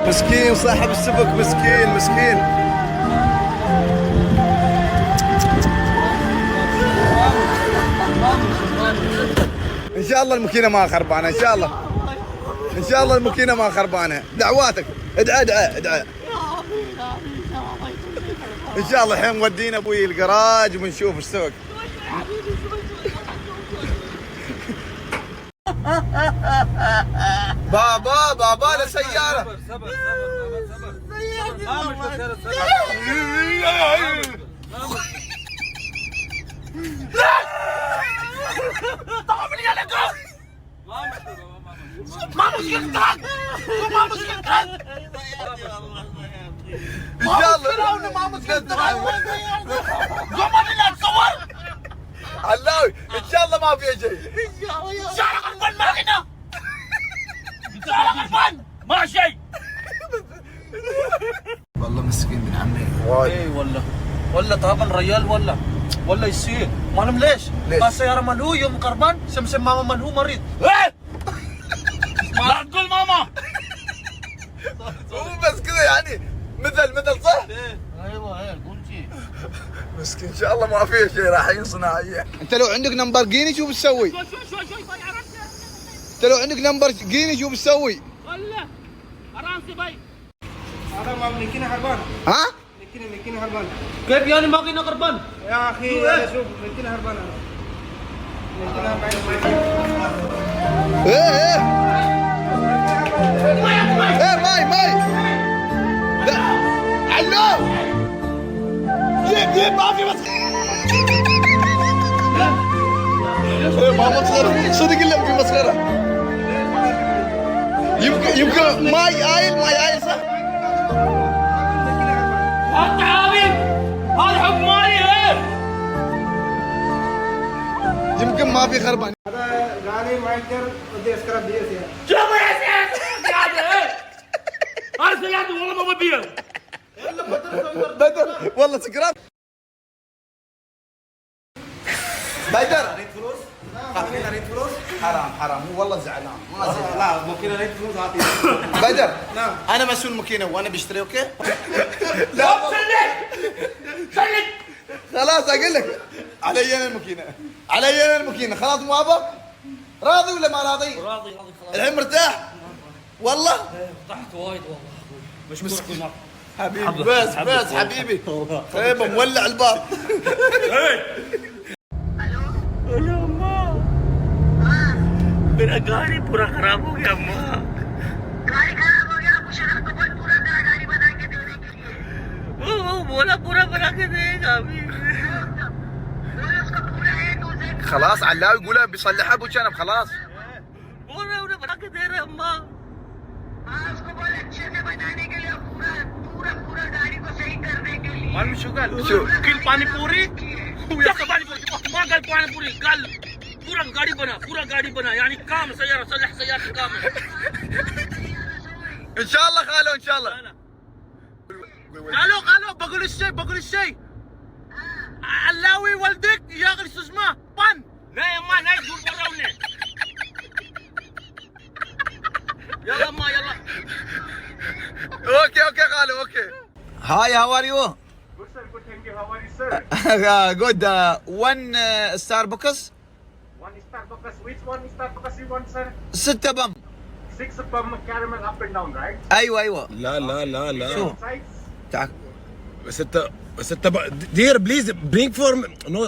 مسكين صاحب السبك، مسكين مسكين. ان شاء الله الماكينه ما خربانه، ان شاء الله، ان شاء الله الماكينه ما خربانه. دعواتك، ادعى ادعى ادعى. ان شاء الله الحين مودينا ابوي الجراج وبنشوف السوق. بابا بابا له سيارة. صبر صبر صبر صبر. ما مشكلتك، ما مشكلتك، ان شاء الله ما مشكلتك. قوم لا تصور. علاوي ان شاء الله ما في شيء. شعر غلبان ما هنا، شعر غلبان ما شيء. والله مسكين بن عمي اي والله طبعا ريال والله يصير معلوم ليش؟ السيارة ملهو يوم قربان سمسم ماما ملهو مريض. لا تقول ماما. هو بس كذا يعني مثل صح؟ ايوه قول شيء. مسكين ان شاء الله ما فيه شيء رايحين صناعيه. انت لو عندك لامبورجيني شو بتسوي؟ شوي انت لو عندك لامبورجيني شو بتسوي؟ والله ارانسي باي. هذا ما ملكينا هربان. ها؟ ملكينا هربان كيف يعني ما قينا قربان؟ يا اخي. هذا شوف ملكينا هربان. ملكينا ايه ماي لا علو جيب ما في بس. ايه ما مسخره صدق الا في مسخره. يمكن ماي عايل صح؟ انت عابد هذا حب مالي. يمكن ما في خربان. هذا غالي ما يقدر ودي اسكراب دي يا شوف يا سيدي هذا سيادة والله ما بديه. بدر والله سكرات. بدر اريد فلوس. اعطيني اريد فلوس. حرام مو والله زعلان ما زعلان. لا ممكن اريد فلوس اعطيني. بدر نعم. انا مسؤول ماكينه وانا بشتري اوكي؟ لا سلك خلاص اقول لك علي انا الماكينه، علي انا الماكينه. خلاص موافق؟ راضي ولا ما راضي؟ راضي خلاص. الحين مرتاح؟ والله ارتحت وايد والله اخوي. مشكور حبيبي بس حبيبي. خيبه مولع الباب. हेलो अम्मा मेरा गाड़ी पूरा खराब हो गया अम्मा। गाड़ी खराब हो गया। आपको शराब को बोल पूरा नया गाड़ी बना के देने के लिए। वो बोला पूरा बना के देगा अभी। बोले उसको पूरा है तो उसे خلاص علاوي يقولها بيصلحها ابو شنب خلاص. बोल रहे उन्हें बना के दे रहे अम्मा। हाँ उसको बोल अच्छे से बनाने के लिए पूरा गाड़ी को सही करने के लिए। मालूम शो कल شو؟ किल पानी पूरी या पानी पूरी ما قال पानी पूरी قال पूरा गाड़ी बना यानी काम سيارة صلح سيارة كامل। ان شاء الله خالو ان شاء الله. قالوا بقول الشيء علاوي والدك ياخذ شو اسمه بن. لا يا ما لا يقول وراوني. يلا ما يلا. اوكي خالو اوكي. هاي هاو ار يو؟ Good sir, good thank you. How are you sir? جود. one ستاربكس. One Starbucks. Which one Starbucks you want sir? 6 بم. 6 bum caramel up and down right? ايوه لا شو؟ Size. تعال بس انت دير بليز برينج فور نو